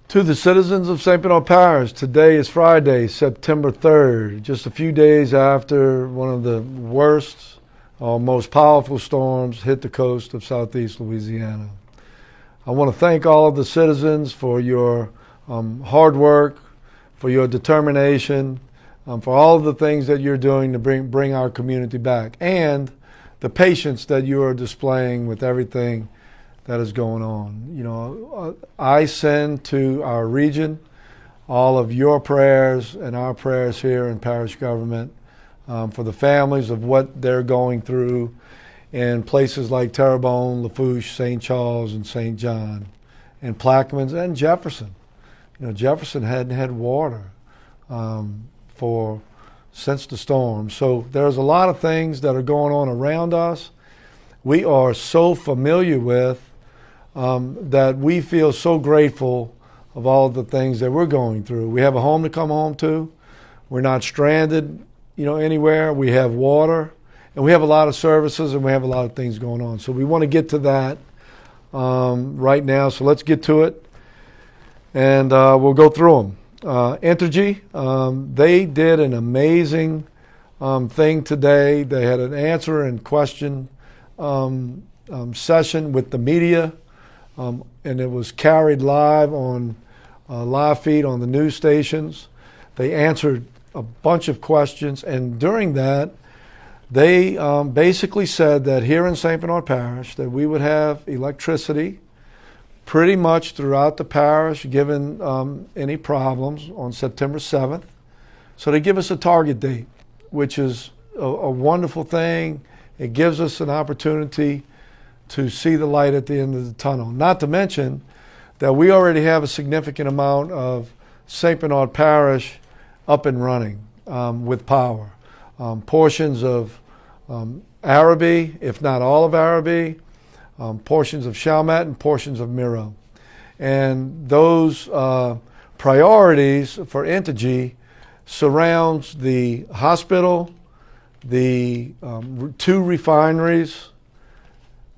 To the citizens of St. Bernard Parish, today is Friday, September 3rd, just a few days after one of the worst or most powerful storms hit the coast of southeast Louisiana. I want to thank all of the citizens for your hard work, for your determination, for all of the things that you're doing to bring our community back, and the patience that you are displaying with everything that is going on. You know, I send to our region all of your prayers and our prayers here in parish government for the families of what they're going through in places like Terrebonne, Lafourche, St. Charles, and St. John, and Plaquemines and Jefferson. You know, Jefferson hadn't had water since the storm. So there's a lot of things that are going on around us. We are so familiar with that we feel so grateful of all the things that we're going through. We have a home to come home to. We're not stranded, anywhere. We have water, and we have a lot of services, and we have a lot of things going on. So we want to get to that right now. So let's get to it, and we'll go through them. Entergy, they did an amazing thing today. They had an answer and question session with the media. And it was carried live on live feed on the news stations. They answered a bunch of questions, and during that, they basically said that here in St. Bernard Parish that we would have electricity pretty much throughout the parish, given any problems, on September 7th. So they give us a target date, which is a wonderful thing. It gives us an opportunity to see the light at the end of the tunnel. Not to mention that we already have a significant amount of St. Bernard Parish up and running with power. Portions of Araby, if not all of Araby, portions of Chalmette, and portions of Miro. And those priorities for Entergy surrounds the hospital, the 2 refineries.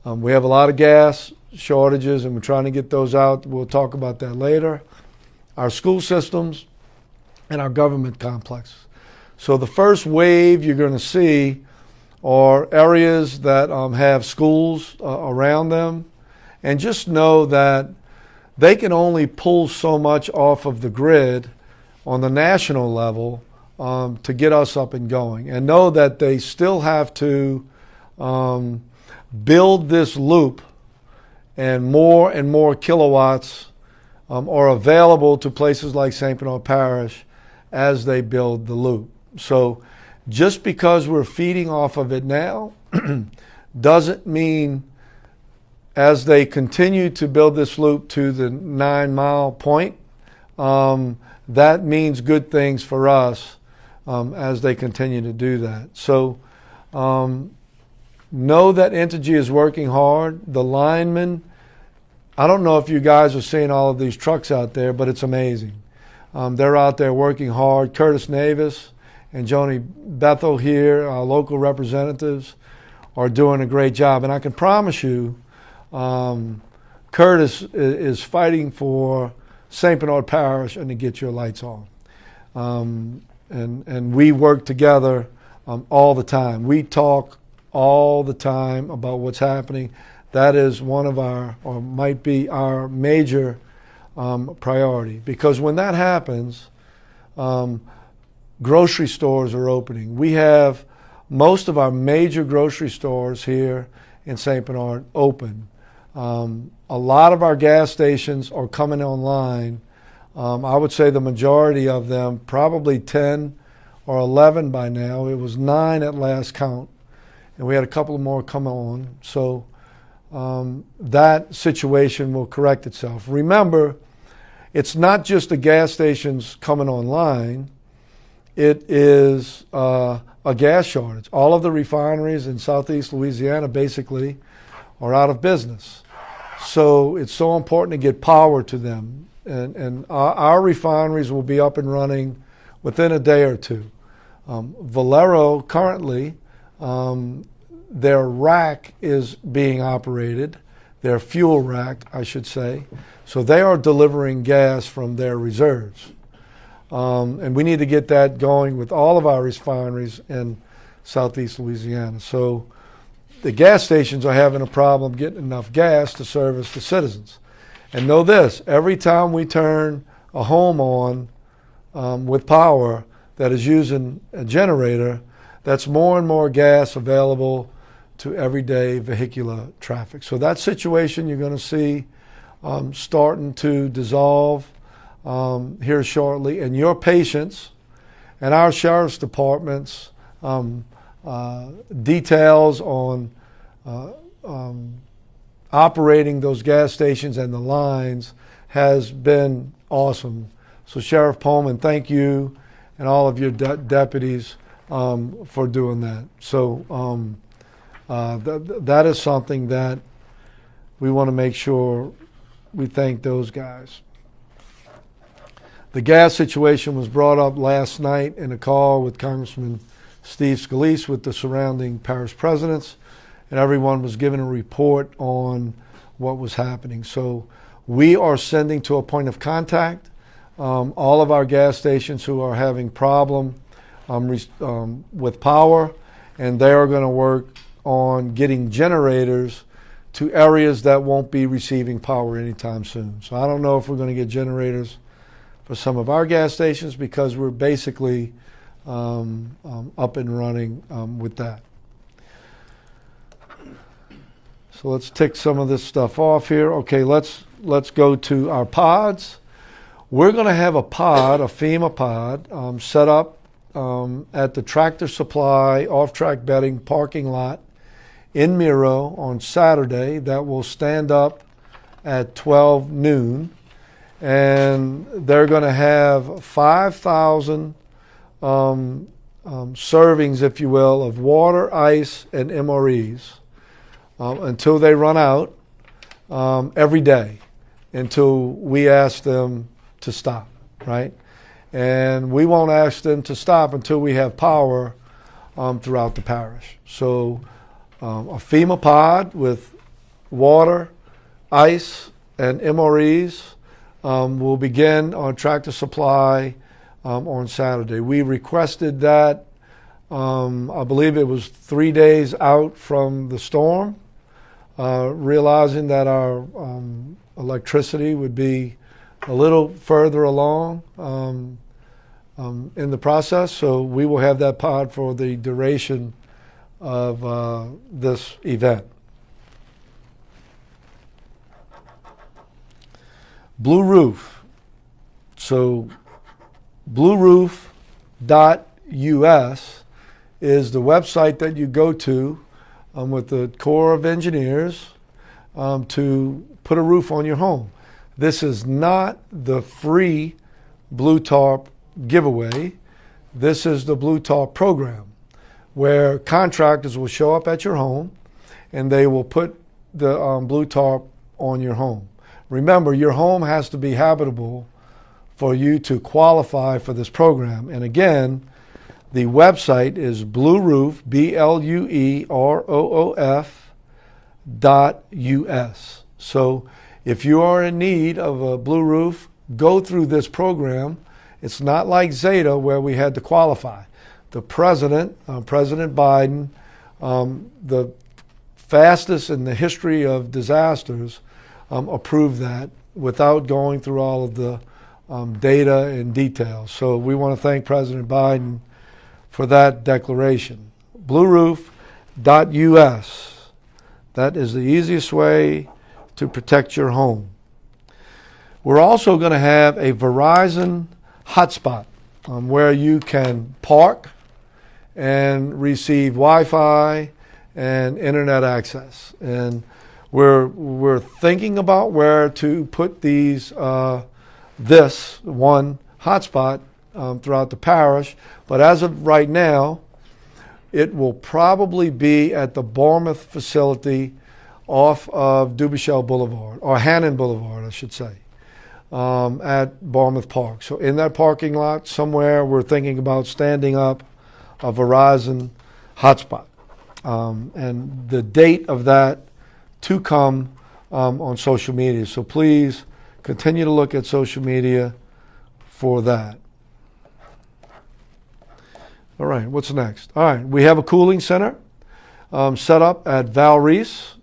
We have a lot of gas shortages, and we're trying to get those out. We'll talk about that later. Our school systems and our government complexes. So the first wave you're going to see are areas that have schools around them. And just know that they can only pull so much off of the grid on the national level to get us up and going. And know that they still have to build this loop, and more kilowatts are available to places like St. Bernard Parish as they build the loop. So just because we're feeding off of it now doesn't mean, as they continue to build this loop to the 9-mile point, that means good things for us as they continue to do that. So know that Entergy is working hard. The linemen, I don't know if you guys are seeing all of these trucks out there, but it's amazing. They're out there working hard. Curtis Navis and Joni Bethel here, our local representatives, are doing a great job. And I can promise you, Curtis is fighting for St. Bernard Parish and to get your lights on. And we work together all the time. We talk all the time about what's happening. That is one of our, or might be our major priority. Because when that happens, grocery stores are opening. We have most of our major grocery stores here in St. Bernard open. A lot of our gas stations are coming online. I would say the majority of them, probably 10 or 11 by now. It was 9 at last count, and we had a couple more come on. So that situation will correct itself. Remember, it's not just the gas stations coming online. It is a gas shortage. All of the refineries in southeast Louisiana basically are out of business. So it's so important to get power to them. And our refineries will be up and running within a day or two. Valero currently, their rack is being operated. their fuel rack, I should say. So they are delivering gas from their reserves. And we need to get that going with all of our refineries in southeast Louisiana. So the gas stations are having a problem getting enough gas to service the citizens. And know this, every time we turn a home on with power that is using a generator, that's more and more gas available to everyday vehicular traffic. So that situation you're going to see starting to dissolve here shortly. And your patience and our sheriff's department's details on operating those gas stations and the lines has been awesome. So Sheriff Pullman, thank you and all of your deputies for doing that. So that is something that we want to make sure we thank those guys. The gas situation was brought up last night in a call with Congressman Steve Scalise with the surrounding parish presidents, and everyone was given a report on what was happening. So we are sending to a point of contact all of our gas stations who are having problem with power, and they are going to work on getting generators to areas that won't be receiving power anytime soon. So I don't know if we're going to get generators for some of our gas stations because we're basically up and running with that. So let's tick some of this stuff off here. Okay, let's go to our pods. We're going to have a pod, a FEMA pod, set up at the Tractor Supply off-track bedding parking lot in Miro on Saturday. That will stand up at 12 noon. And they're going to have 5,000 servings, if you will, of water, ice, and MREs until they run out every day, until we ask them to stop, right? And we won't ask them to stop until we have power throughout the parish. So a FEMA pod with water, ice, and MREs will begin on Tractor Supply on Saturday. We requested that, I believe it was 3 days out from the storm, realizing that our electricity would be a little further along in the process. So we will have that pod for the duration of this event. Blue Roof. So blueroof.us is the website that you go to with the Corps of Engineers to put a roof on your home. This is not the free Blue Tarp giveaway. This is the Blue Tarp program where contractors will show up at your home and they will put the Blue Tarp on your home. Remember, your home has to be habitable for you to qualify for this program. And again, the website is blueroof, BLUEROOF.us. So if you are in need of a blue roof, go through this program. It's not like Zeta where we had to qualify. The president, President Biden, the fastest in the history of disasters, approved that without going through all of the data and details. So we want to thank President Biden for that declaration. Blueroof.us. That is the easiest way to protect your home. We're also going to have a Verizon Hotspot where you can park and receive Wi-Fi and internet access. And we're thinking about where to put these this one hotspot throughout the parish, but as of right now, it will probably be at the Bournemouth facility off of Dubuchel Boulevard, or Hannon Boulevard, I should say, at Bournemouth Park. So in that parking lot somewhere, we're thinking about standing up a Verizon hotspot. And the date of that to come on social media. So please continue to look at social media for that. All right, what's next? All right, we have a cooling center set up at Valeries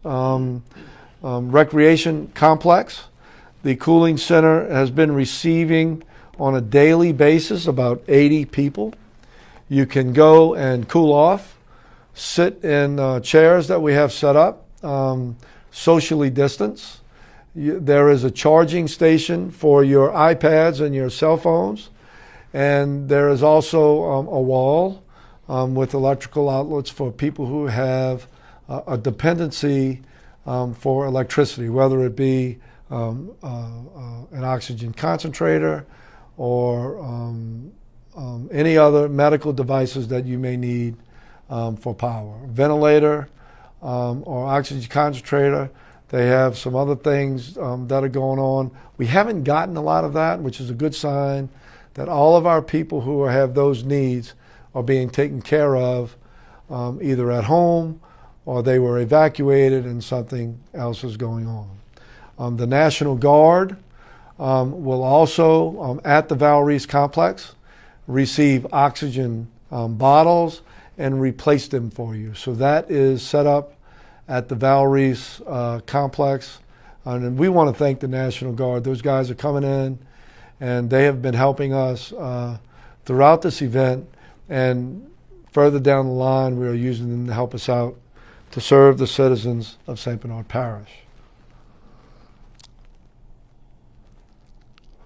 Recreation Complex. The cooling center has been receiving on a daily basis about 80 people. You can go and cool off, sit in chairs that we have set up, socially distanced. There is a charging station for your iPads and your cell phones. And there is also a wall with electrical outlets for people who have a dependency for electricity, whether it be an oxygen concentrator or any other medical devices that you may need for power. Ventilator or oxygen concentrator. They have some other things that are going on. We haven't gotten a lot of that, which is a good sign that all of our people who have those needs are being taken care of either at home or they were evacuated and something else is going on. The National Guard will also, at the Valeries complex, receive oxygen bottles and replace them for you. So that is set up at the Valeries complex. And we want to thank the National Guard. Those guys are coming in, and they have been helping us throughout this event. And further down the line, we are using them to help us out to serve the citizens of St. Bernard Parish.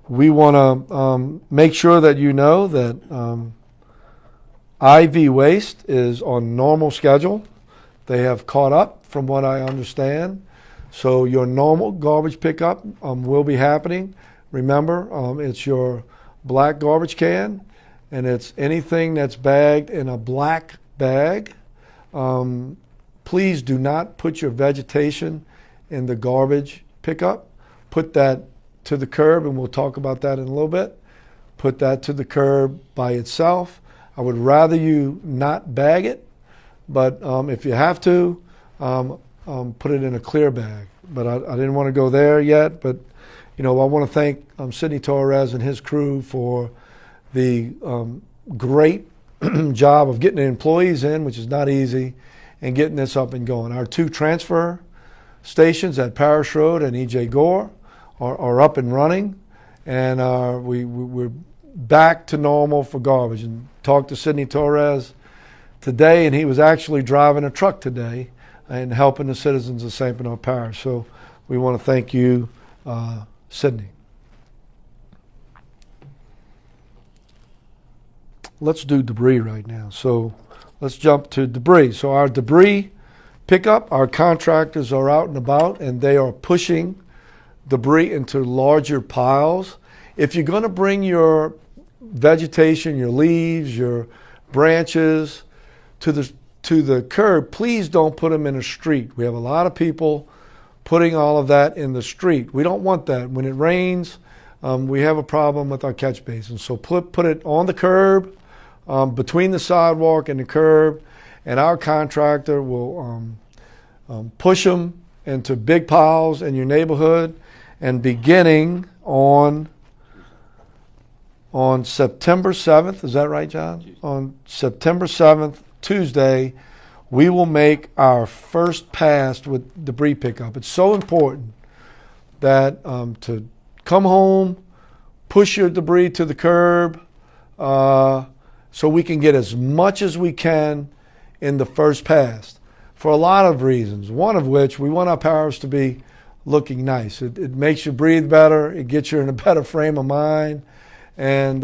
We want to make sure that you know that IV waste is on normal schedule. They have caught up, from what I understand. So your normal garbage pickup will be happening. Remember, it's your black garbage can, and it's anything that's bagged in a black bag. Please do not put your vegetation in the garbage pickup. Put that to the curb, and we'll talk about that in a little bit. Put that to the curb by itself. I would rather you not bag it, but if you have to, put it in a clear bag. But I didn't want to go there yet, but I want to thank Sidney Torres and his crew for the great job of getting the employees in, which is not easy, and getting this up and going. Our 2 transfer stations at Parish Road and E.J. Gore are up and running, and we're back to normal for garbage. And talked to Sidney Torres today, and he was actually driving a truck today and helping the citizens of St. Bernard Parish. So we want to thank you, Sidney. Let's do debris right now. So let's jump to debris. So our debris pickup, our contractors are out and about, and they are pushing debris into larger piles. If you're going to bring your vegetation, your leaves, your branches to the curb, please don't put them in a street. We have a lot of people putting all of that in the street. We don't want that. When it rains, we have a problem with our catch basins. So put it on the curb, between the sidewalk and the curb, and our contractor will push them into big piles in your neighborhood. And beginning on September 7th, is that right, John? Tuesday. On September 7th, Tuesday, we will make our first pass with debris pickup. It's so important that to come home, push your debris to the curb, so we can get as much as we can in the first pass for a lot of reasons. One of which, we want our parish to be looking nice. It makes you breathe better. It gets you in a better frame of mind. And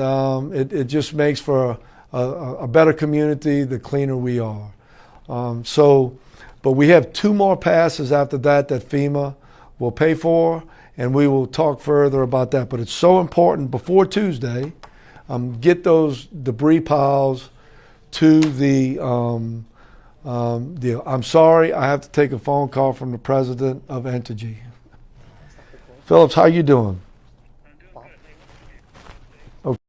it just makes for a better community the cleaner we are. But we have 2 more passes after that FEMA will pay for, and we will talk further about that. But it's so important before Tuesday, get those debris piles to the I'm sorry, I have to take a phone call from the president of Entergy. Phillips, how you doing?